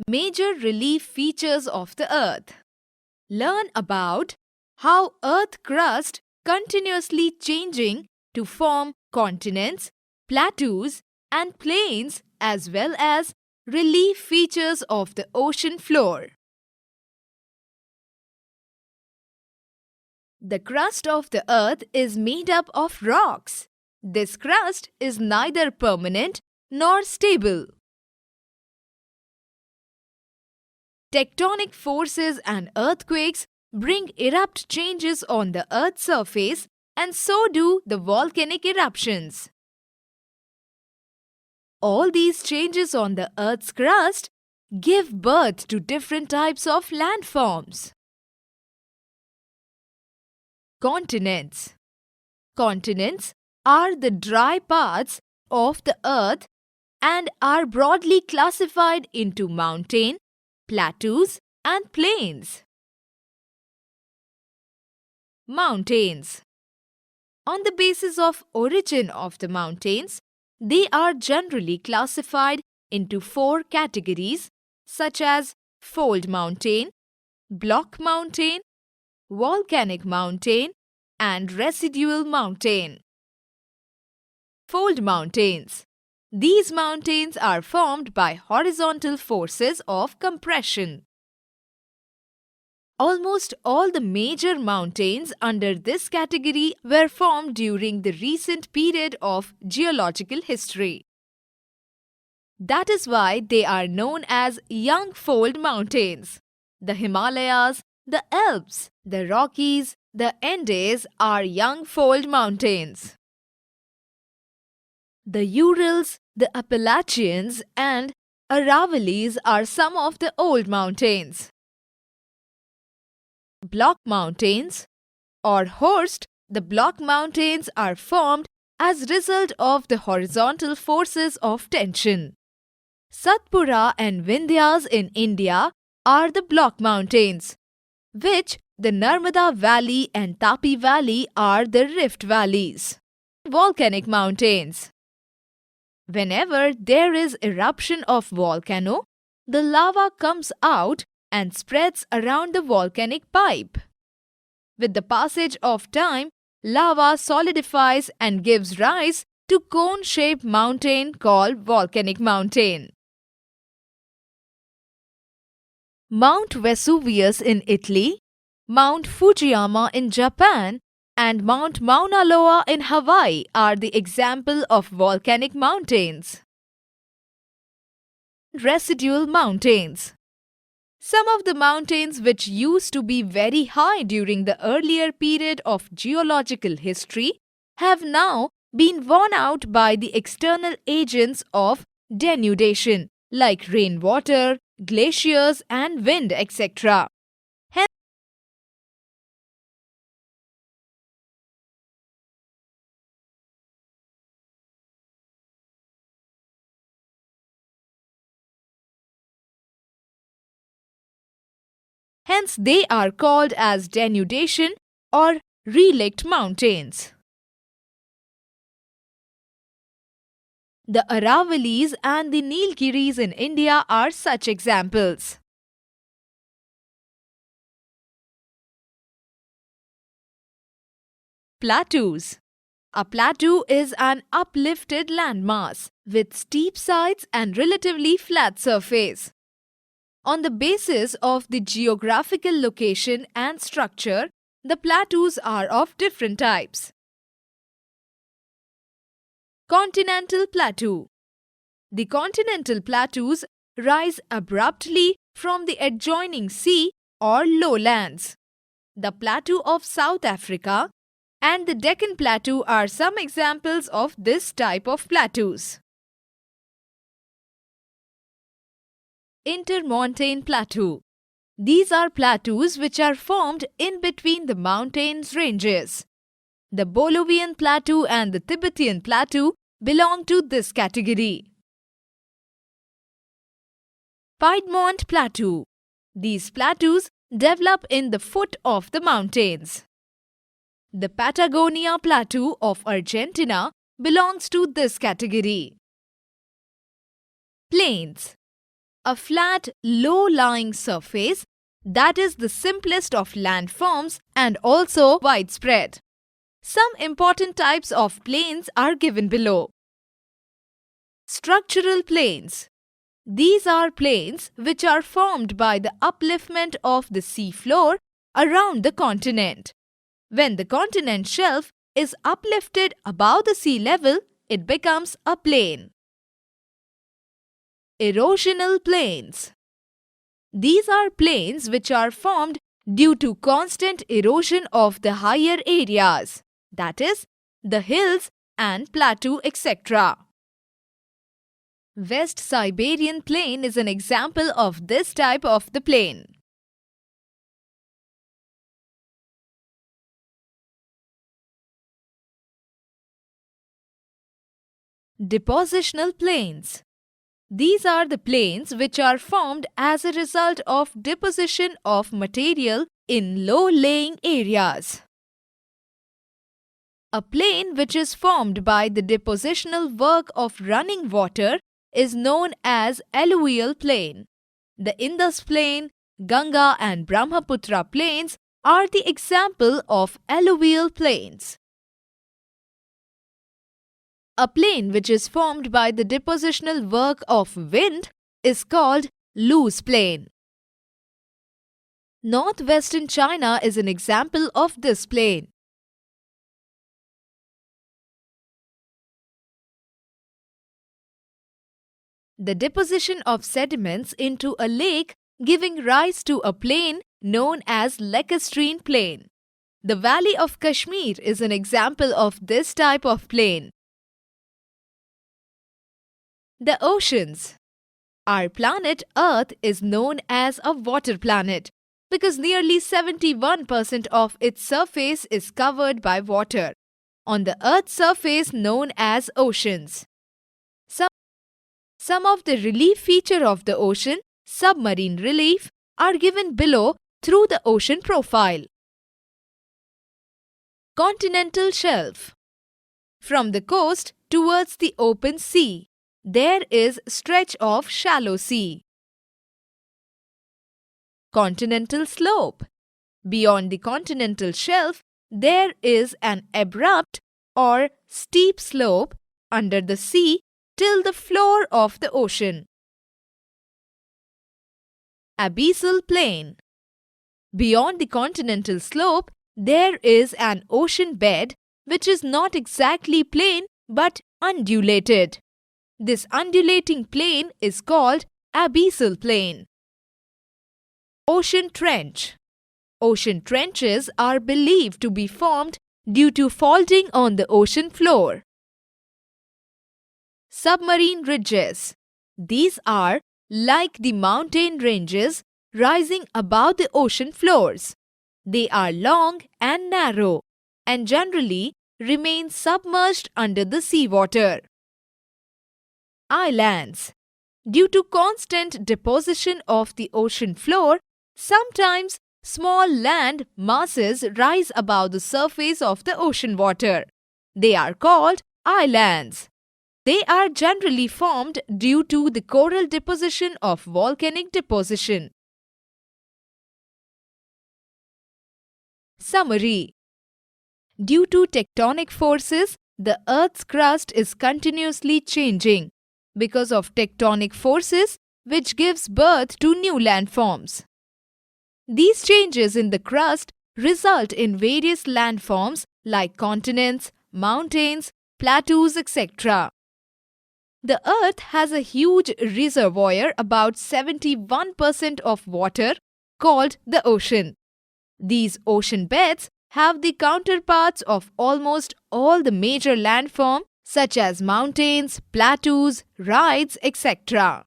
Major relief features of the Earth. Learn about how Earth crust continuously changing to form continents, plateaus and plains, as well as relief features of the ocean floor. The crust of the Earth is made up of rocks. This crust is neither permanent nor stable. Tectonic forces and earthquakes bring abrupt changes on the Earth's surface, and so do the volcanic eruptions. All these changes on the Earth's crust give birth to different types of landforms. Continents. Continents are the dry parts of the Earth and are broadly classified into mountain, plateaus and plains. Mountains. On the basis of origin of the mountains, they are generally classified into 4 categories such as fold mountain, block mountain, volcanic mountain and residual mountain. Fold mountains. These mountains are formed by horizontal forces of compression. Almost all the major mountains under this category were formed during the recent period of geological history. That is why they are known as young fold mountains. The Himalayas, the Alps, the Rockies, the Andes are young fold mountains. The Urals, the Appalachians and Aravallis are some of the old mountains. Block mountains or Horst, the block mountains are formed as result of the horizontal forces of tension. Satpura and Vindhyas in India are the block mountains, which the Narmada Valley and Tapi Valley are the rift valleys. Volcanic mountains. Whenever there is eruption of volcano, the lava comes out and spreads around the volcanic pipe. With the passage of time, lava solidifies and gives rise to cone-shaped mountain called volcanic mountain. Mount Vesuvius in Italy, Mount Fujiyama in Japan, and Mount Mauna Loa in Hawaii are the example of volcanic mountains. Residual mountains. Some of the mountains which used to be very high during the earlier period of geological history have now been worn out by the external agents of denudation like rainwater, glaciers and wind, etc. Hence, they are called as denudation or relict mountains. The Aravallis and the Nilgiris in India are such examples. Plateaus. A plateau is an uplifted landmass with steep sides and relatively flat surface. On the basis of the geographical location and structure, the plateaus are of different types. Continental plateau. The continental plateaus rise abruptly from the adjoining sea or lowlands. The plateau of South Africa and the Deccan Plateau are some examples of this type of plateaus. Intermontane plateau. These are plateaus which are formed in between the mountains ranges. The Bolivian Plateau and the Tibetan Plateau belong to this category. Piedmont Plateau. These plateaus develop in the foot of the mountains. The Patagonia Plateau of Argentina belongs to this category. Plains. a flat, low-lying surface that is the simplest of landforms and also widespread. Some important types of plains are given below. Structural plains. These are plains which are formed by the upliftment of the seafloor around the continent. When the continent shelf is uplifted above the sea level, it becomes a plain. Erosional plains. These are plains which are formed due to constant erosion of the higher areas, that is, the hills and plateau, etc. West Siberian Plain is an example of this type of the plain. Depositional plains. These are the plains which are formed as a result of deposition of material in low-lying areas. A plain which is formed by the depositional work of running water is known as alluvial plain. The Indus Plain, Ganga and Brahmaputra plains are the example of alluvial plains. A plain which is formed by the depositional work of wind is called loose plain. Northwestern China is an example of this plain. The deposition of sediments into a lake giving rise to a plain known as lacustrine plain. The Valley of Kashmir is an example of this type of plain. The oceans. Our planet Earth is known as a water planet because nearly 71% of its surface is covered by water on the Earth's surface known as oceans. Some of the relief feature of the ocean, submarine relief, are given below through the ocean profile. Continental shelf. From the coast towards the open sea, there is stretch of shallow sea. Continental slope. Beyond the continental shelf, there is an abrupt or steep slope under the sea till the floor of the ocean. Abyssal plain. Beyond the continental slope, there is an ocean bed which is not exactly plain but undulated. This undulating plain is called abyssal plain. Ocean trench. Ocean trenches are believed to be formed due to faulting on the ocean floor. Submarine ridges. These are like the mountain ranges rising above the ocean floors. They are long and narrow and generally remain submerged under the seawater. Islands. Due to constant deposition of the ocean floor, sometimes small land masses rise above the surface of the ocean water. They are called islands. They are generally formed due to the coral deposition of volcanic deposition. Summary. Due to tectonic forces, the Earth's crust is continuously changing because of tectonic forces which gives birth to new landforms. These changes in the crust result in various landforms like continents, mountains, plateaus, etc. The Earth has a huge reservoir, about 71% of water, called the ocean. These ocean beds have the counterparts of almost all the major landforms such as mountains, plateaus, rides, etc.